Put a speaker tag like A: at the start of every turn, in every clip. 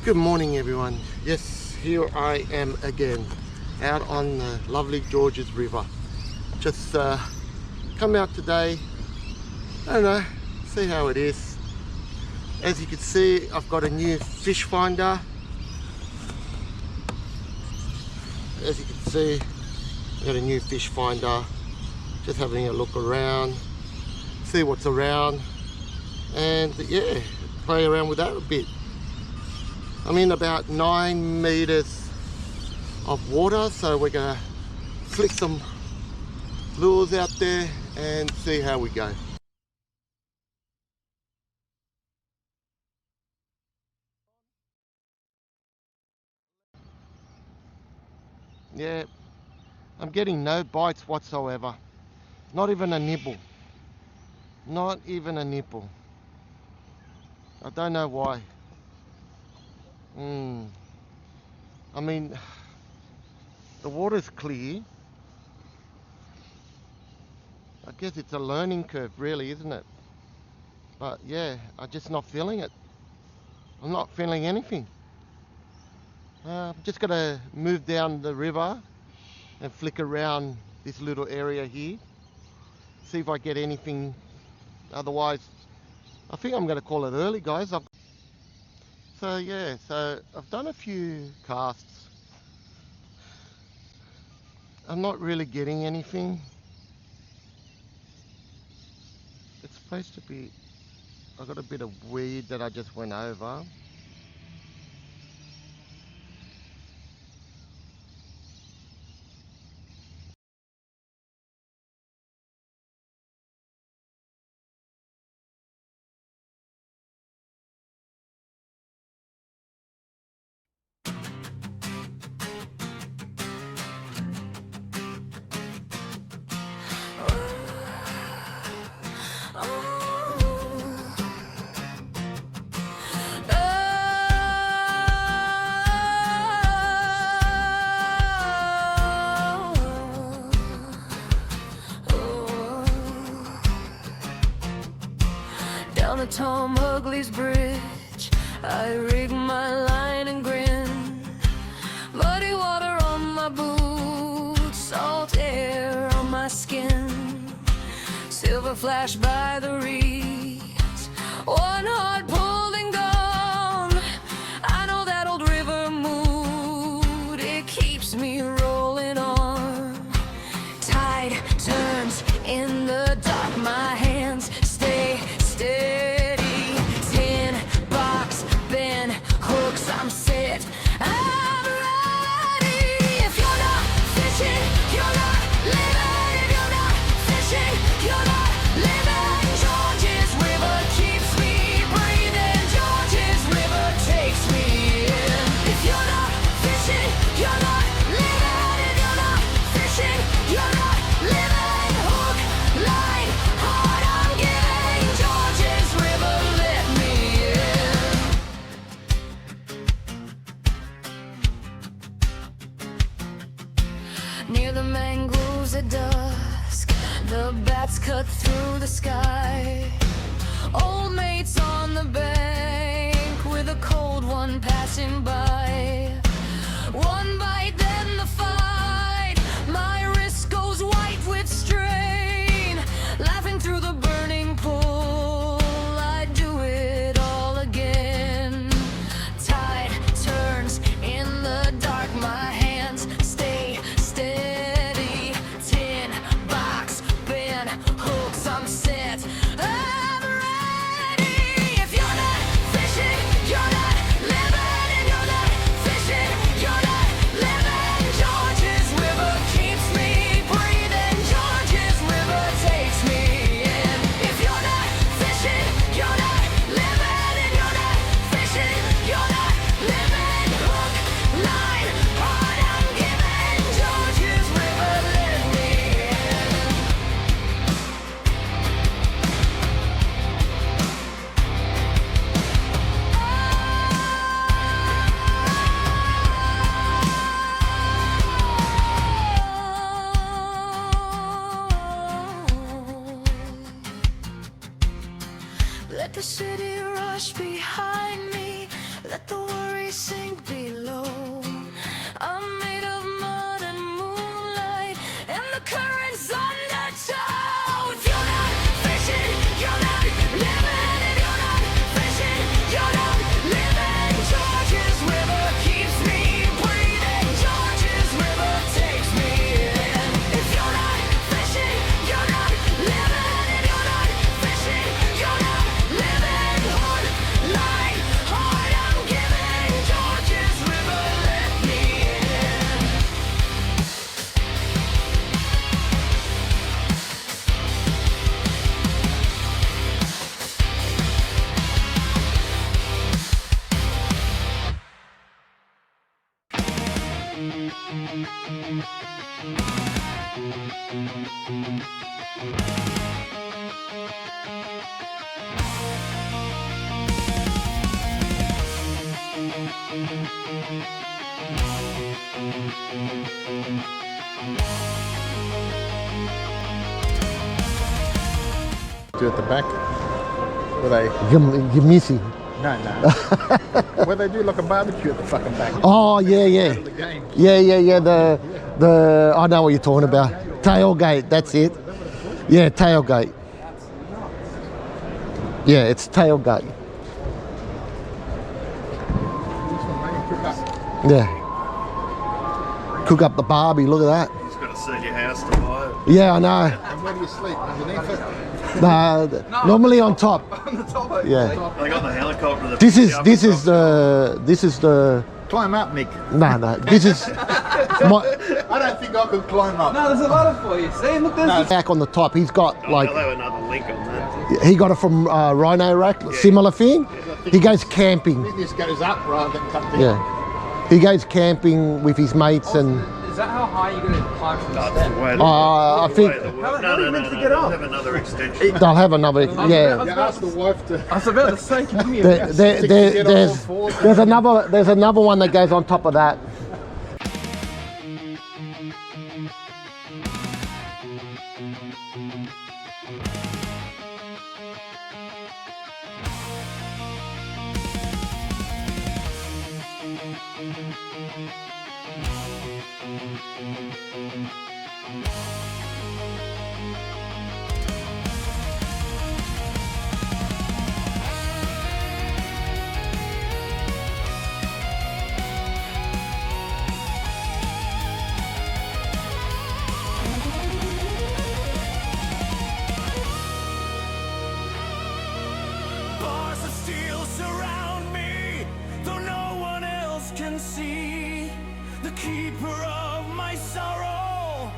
A: Good morning everyone. Yes, here I am again out on the lovely Georges River. Just come out today, I don't know, see how it is. As you can see, I've got a new fish finder. As you can see, I've got a new fish finder. Just having a look around, see what's around, and yeah, play around with that a bit. I'm in about 9 meters of water, so we're gonna flick some lures out there and see how we go. Yeah, I'm getting no bites whatsoever. Not even a nibble. Not even a nibble. I don't know why. I mean, the water's clear. I guess it's a learning curve really, isn't it? But yeah, I'm just not feeling it. I'm not feeling anything. I'm just gonna move down the river and flick around this little area here. See if I get anything. Otherwise, I think I'm gonna call it early, guys. So yeah, so I've done a few casts. I'm not really getting anything. It's supposed to be, I got a bit of weed that I just went over.
B: Down the Tom Ugly's bridge, I rig my line and grin. Muddy water on my boots, salt air on my skin. Silver flash by the reeds, one heart pulled and gone. I know that old river mood, it keeps me rolling on. Tide turns in the dark, my hands stay steady. Tin box, bend, hooks, I'm set, I'm ready. If you're not fishing, you're not living. If you're not fishing, you're not living. Georges River keeps me breathing. Georges River takes me in. If you're not fishing, you're not living. If you're not fishing, you're not living. Hook, line, heart, I'm giving. Georges River, let me in. Near the mangroves at dusk, the bats cut through the sky. Old mates on the bank with a cold one passing by. One bite, then the fight. My wrist goes white with strain. Laughing through the burning pool, I do it all again. Tide turns in the dark, my hands stay steady. Tin box, bend, hooks, I'm set, I'm ready. If you're not fishing, you're not living. If you're not
C: Do at the back where they
A: You're missing.
C: no where they do like a barbecue at the fucking back.
A: Oh yeah.
C: The game.
A: Yeah. The I know what you're talking about. Tailgate. That's it. Yeah, tailgate. Yeah, it's tailgate. Yeah. Cook up the barbie. Look at that.
D: You've got to sell your house to buy it.
A: Yeah, I know.
C: And where do you sleep? Underneath it?
A: Normally on top.
C: On the top.
A: Yeah.
D: They got the helicopter. That
A: This
D: picks
A: is
D: you up
A: this
D: and
A: is
D: drops
A: the
C: Climb up, Nick.
A: no. This is my
C: I don't think I could climb up.
E: No, there's a lot of for you. See, look, there's
A: back on the top. He's got
D: you.
A: like
D: They'll have another link on that.
A: he got it from Rhino Rack, similar thing. He goes camping.
C: This goes up rather than come down.
A: Yeah. He goes camping with his mates and
E: Is that how high you're going to climb from the
D: That's
E: step?
D: the way.
A: I think
E: how do you meant to get
D: They'll
E: up?
D: have another extension.
A: they'll have another. Yeah.
C: You ask the wife to.
E: I was about to say, can you give me a
A: There's another one that goes on top of that.
B: Bars of steel surround me, though no one else can see. The keeper of my sorrow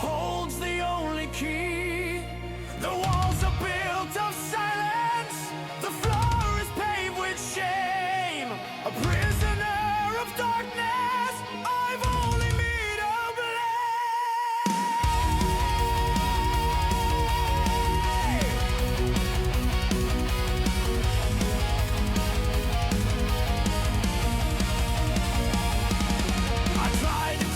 B: holds the only key. The walls are built of silence, the floor is paved with shame. A prisoner of darkness, I've only me to blame. I tried to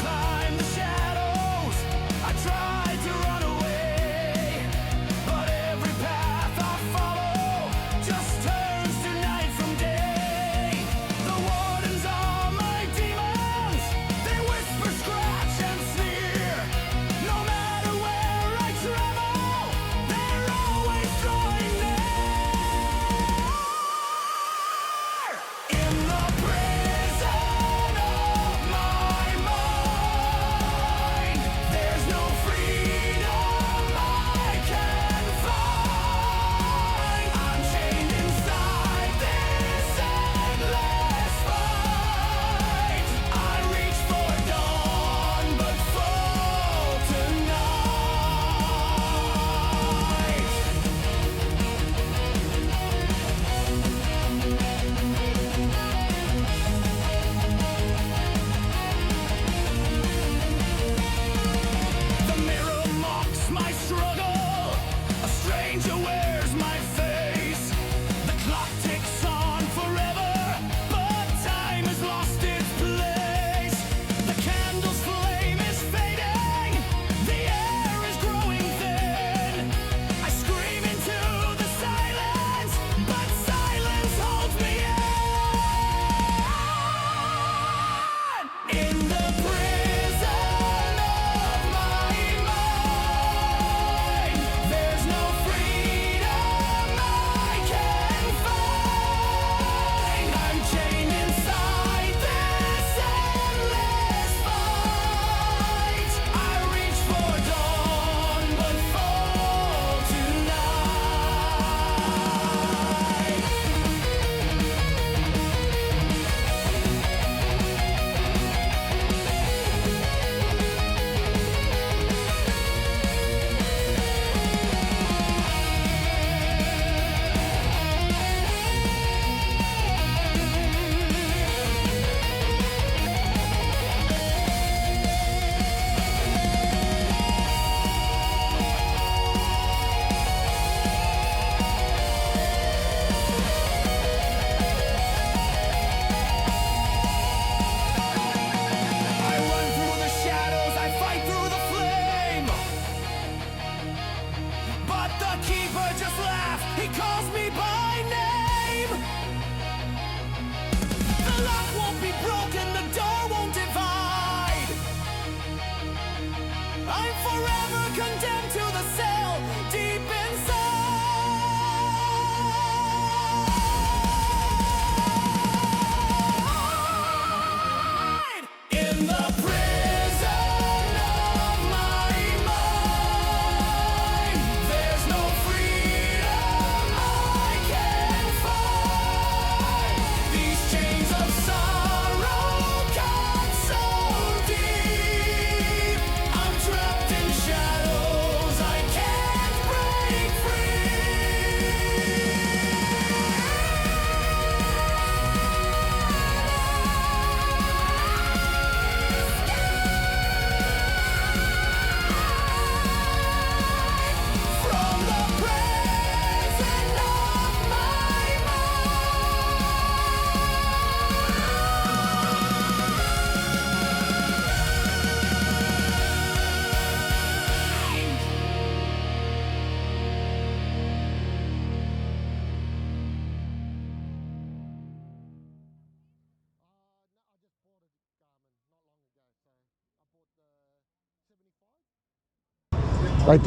A: Like,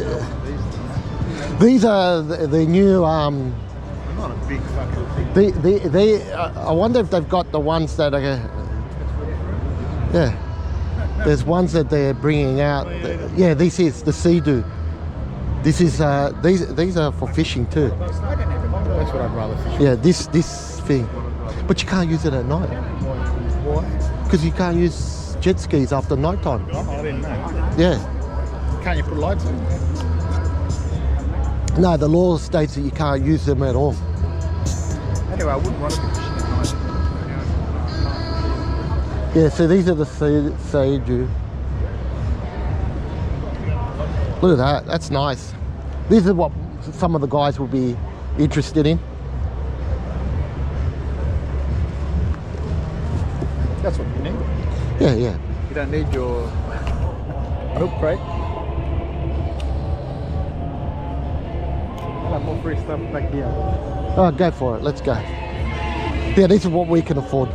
A: these are the new.
C: Not a big fucking thing.
A: I wonder if they've got the ones that are. Yeah. There's ones that they're bringing out. Yeah, this is the Sea-Doo. This is these are for fishing too.
C: That's what I'd rather fish.
A: Yeah, this thing, but you can't use it at night.
C: Why?
A: Because you can't use jet skis after night time.
C: Oh, I didn't know.
A: Yeah.
C: Can't you put lights on?
A: No, the law states that you can't use them at all.
C: Anyway, I wouldn't want to be fishing at night.
A: Yeah, so these are the Sea-Doo. Look at that, that's nice. These are what some of the guys will be interested in.
C: That's what you need.
A: Yeah, yeah.
C: You don't need your milk crate. I'll have more free stuff back here.
A: Oh, go for it, let's go. Yeah, these are what we can afford.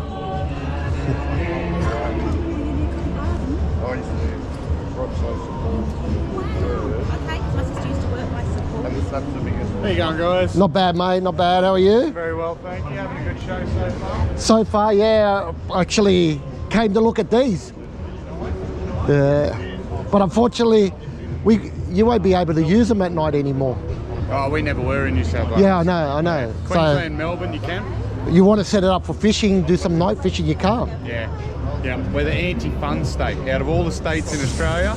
C: There you going, guys?
A: Not bad, mate, not bad. How are you?
C: Very well, thank you. Having a good show so far?
A: So far, yeah, I actually came to look at these. But unfortunately, you won't be able to use them at night anymore.
F: Oh, we never were in New South Wales.
A: Yeah, I know.
F: Queensland, Melbourne, you can.
A: So you want to set it up for fishing, do some night fishing, you can't.
F: Yeah, we're the anti-fun state. Out of all the states in Australia,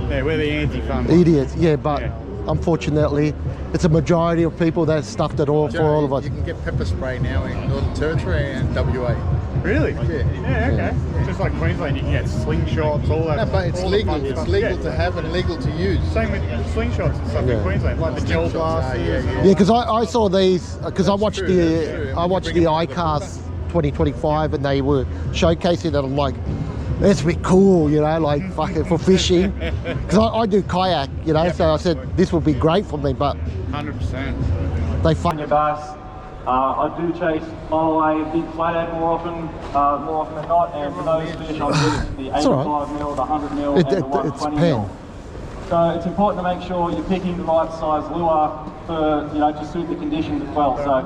F: yeah, we're the anti-fun one.
A: Idiots, yeah, but unfortunately, it's a majority of people that stuffed it all for all of us.
C: You can get pepper spray now in Northern Territory and WA.
F: Really?
C: Yeah.
F: Yeah, okay. Just like Queensland, you can get slingshots, all that.
C: No, but it's
F: all the
C: legal.
F: fun
C: It's
F: stuff.
C: legal
F: Yeah.
C: to have and legal to use.
F: Same with slingshots and stuff
A: Yeah.
F: in Queensland, like the gel blasters.
A: Yeah, because I saw these, because I watched
C: true, that's true.
A: I watched the iCast 2025 and they were showcasing it. I'm like, that's a bit cool, you know, like fucking for fishing. Because I do kayak, you know, so I said this would be great for me, but
F: 100%.
A: they
G: on your bass. I do chase mulloway, big flathead more often than not, and for those fish I use the 85 mil, the 100 mil, and the
A: it's
G: 120
A: pen.
G: mil. So it's important to make sure you're picking the right size lure for, you know, to suit the conditions as well. So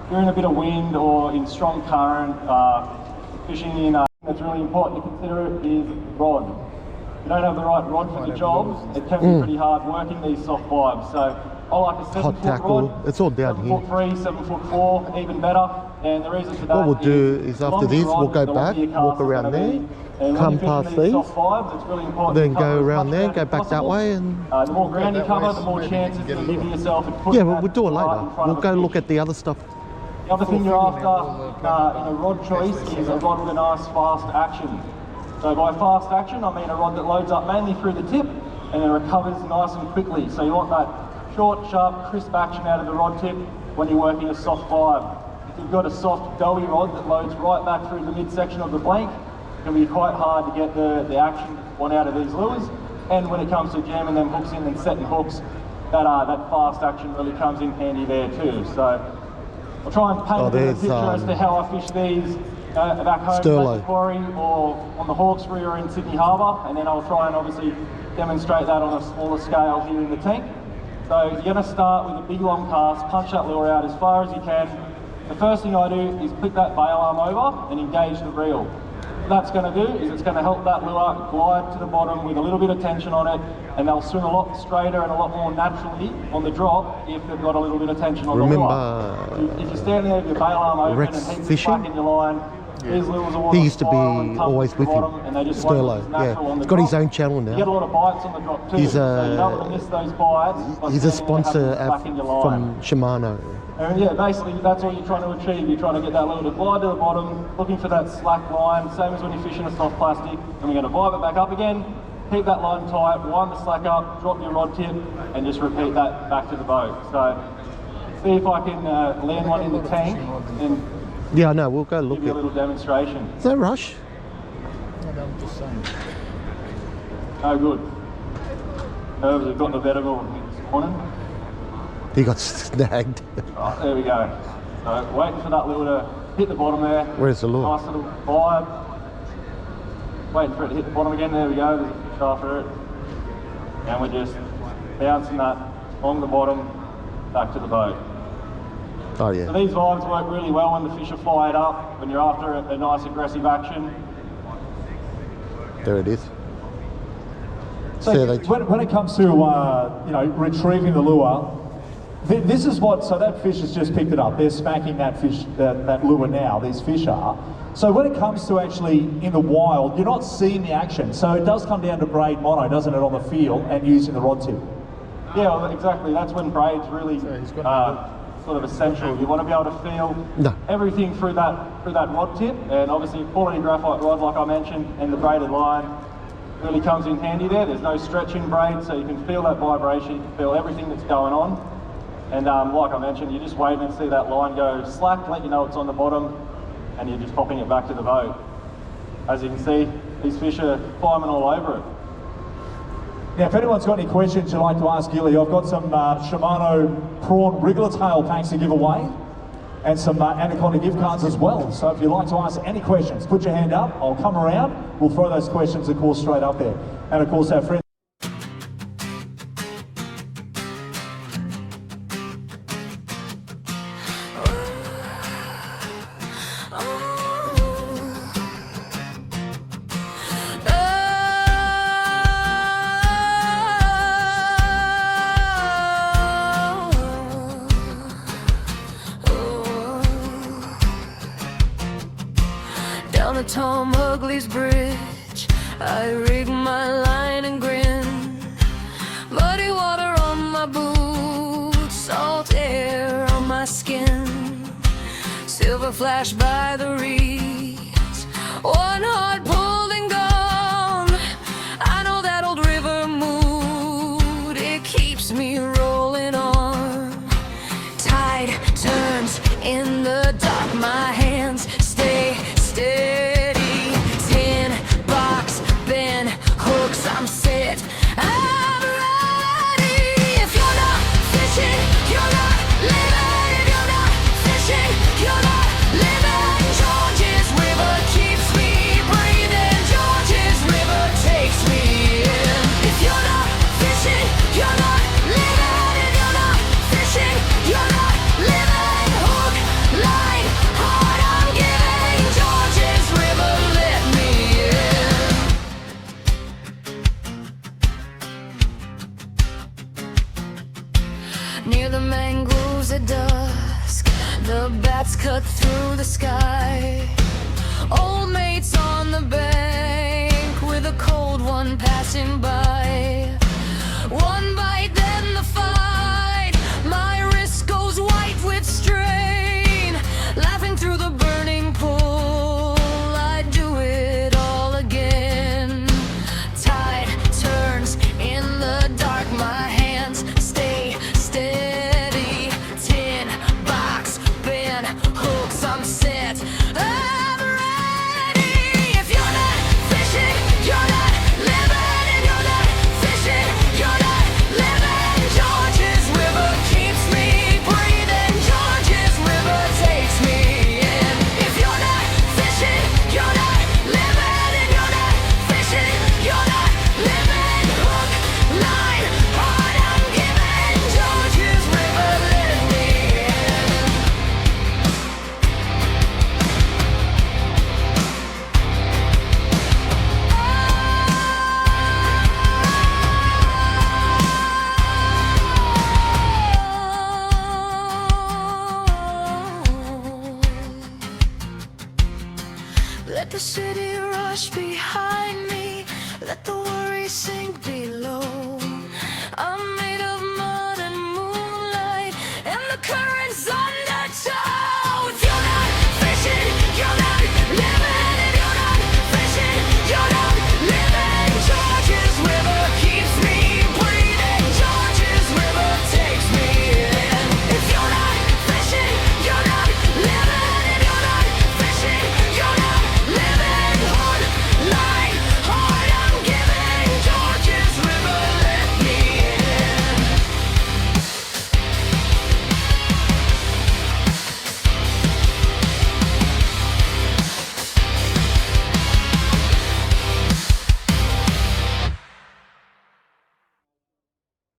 G: if you're in a bit of wind or in strong current, fishing in that's really important to consider is rod. If you don't have the right rod for the job, it can be pretty hard working these soft vibes. So I like a 7
A: Hot
G: foot
A: tackle,
G: rod,
A: it's all down
G: 7
A: here.
G: foot 3, 7 foot 4, even better. And the reason for that
A: What we'll do is after
G: longer
A: this,
G: rod,
A: we'll go
G: the
A: back,
G: longer your
A: walk
G: cast is
A: around
G: gonna
A: there,
G: be. And when
A: come
G: you're fishing
A: past
G: these
A: these,
G: soft vibes, it's really important
A: then
G: to cover
A: go
G: as
A: around
G: much
A: there,
G: ground
A: go
G: as
A: back that
G: possible.
A: way, and
G: The more ground you
C: that
G: cover,
C: way,
G: the more
C: maybe you
G: chances
C: can get
G: of
C: a
G: giving
C: little-
G: yourself and
A: yeah,
G: putting
A: we'll do it
G: that right
A: later.
G: in front
A: We'll
G: of
A: go
G: the
A: look
G: fish.
A: at the other stuff.
G: The other thing you're after in a rod choice is a rod with a nice fast action. So by fast action, I mean a rod that loads up mainly through the tip and then recovers nice and quickly. So you want that short, sharp, crisp action out of the rod tip when you're working a soft vibe. If you've got a soft, doughy rod that loads right back through the midsection of the blank, it can be quite hard to get the action one out of these lures. And when it comes to jamming them hooks in and setting hooks, that fast action really comes in handy there too. So I'll try and paint a bit of a
A: there's,
G: picture as to how I fish these back home
A: Sterlo.
G: at the quarry or on the Hawkesbury or in Sydney Harbour, and then I'll try and obviously demonstrate that on a smaller scale here in the tank. So you're going to start with a big long cast, punch that lure out as far as you can. The first thing I do is click that bail arm over and engage the reel. What that's going to do is it's going to help that lure glide to the bottom with a little bit of tension on it, and they'll swim a lot straighter and a lot more naturally on the drop if they've got a little bit of tension on the lure. If you're standing there with your bail arm open
A: Rex
G: and heaps of
A: fishing?
G: slack in your line, these lures are
A: He used to be
G: spiral and tuck
A: always
G: to
A: with
G: the
A: him.
G: bottom, and they just won't look as
A: Sterlo,
G: natural on
A: yeah.
G: the
A: He's got his
G: drop.
A: own channel
G: You get a
A: now.
G: lot of bites on the drop too,
A: He's
G: so you don't want to miss those bites. by
A: He's a
G: standing there having
A: sponsor
G: slack in your line.
A: from Shimano.
G: And yeah, basically that's all you're trying to achieve. You're trying to get that lure to glide to the bottom, looking for that slack line, same as when you're fishing a soft plastic. And we're going to vibe it back up again, keep that line tight, wind the slack up, drop your rod tip, and just repeat that back to the boat. So see if I can land one in the tank and
A: Yeah, I know, we'll go look
G: give you a
A: at it.
G: little demonstration.
A: Is that Rush?
C: I'm just saying.
G: Oh, good. Herbs have gotten the better of me this morning.
A: He got snagged.
G: Right, there we go. So waiting for that lure to hit the bottom there.
A: Where's the lure?
G: Nice little vibe. Waiting for it to hit the bottom again. There we go. There's a fish after it. And we're just bouncing that along the bottom back to the boat.
A: Oh yeah.
G: So these vibes work really well when the fish are fired up, when you're after a nice aggressive action.
A: There it is.
H: So when it comes to retrieving the lure, this is what, so that fish has just picked it up. They're smacking that fish, that lure now, these fish are. So when it comes to actually in the wild, you're not seeing the action. So it does come down to braid mono, doesn't it, on the feel and using the rod tip?
G: Yeah, well, exactly. That's when braid's really sort of essential. You want to be able to feel everything through that rod tip, and obviously quality graphite rod, like I mentioned, and the braided line really comes in handy there. There's no stretching braid, so you can feel that vibration, you can feel everything that's going on. And like I mentioned, you just wait and see that line go slack, let you know it's on the bottom, and you're just popping it back to the boat. As you can see, these fish are climbing all over it.
H: Now, if anyone's got any questions you'd like to ask Gilly, I've got some Shimano prawn wriggler tail packs to give away, and some Anaconda gift cards as well. So if you'd like to ask any questions, put your hand up, I'll come around, we'll throw those questions, of course, straight up there. And of course, our friend
B: Down the Tom Ugly's bridge, I rig my line and grin. Muddy water on my boots, salt air on my skin. Silver flash by the reeds, one heart pulled and gone. I know that old river mood, it keeps me rolling on. Tide turns in the dark, my hands stay steady. 10 box bend hooks, I'm set, I'm ready. If you're not fishing, you're not living. If you're not fishing, you're not living. George's River keeps me breathing. George's River takes me in. If you're not fishing, you're not living. If you're not fishing, you're not living. Hook, line, heart, I'm giving. George's River, let me in. Near the mangroves at dusk, the bats cut through the sky. Old mates on the bank with a cold one passing by. One bite, then the fight. My wrist goes white with strain. Laughing through the burning pool, I do it all again. Tide turns in the dark, my hands stay steady. 10 box bend hooks, I'm set, I'm ready. If you're not fishing, you're not living. If you're not fishing, you're not living. George's River keeps me breathing. George's River takes me in. If you're not fishing, you're not living. If you're not fishing, you're not living. Hook, line, heart, I'm giving. George's River, let me in. Let the city rush behind me, let the worry sink below. I'm made of mud and moonlight, and the current's undertow.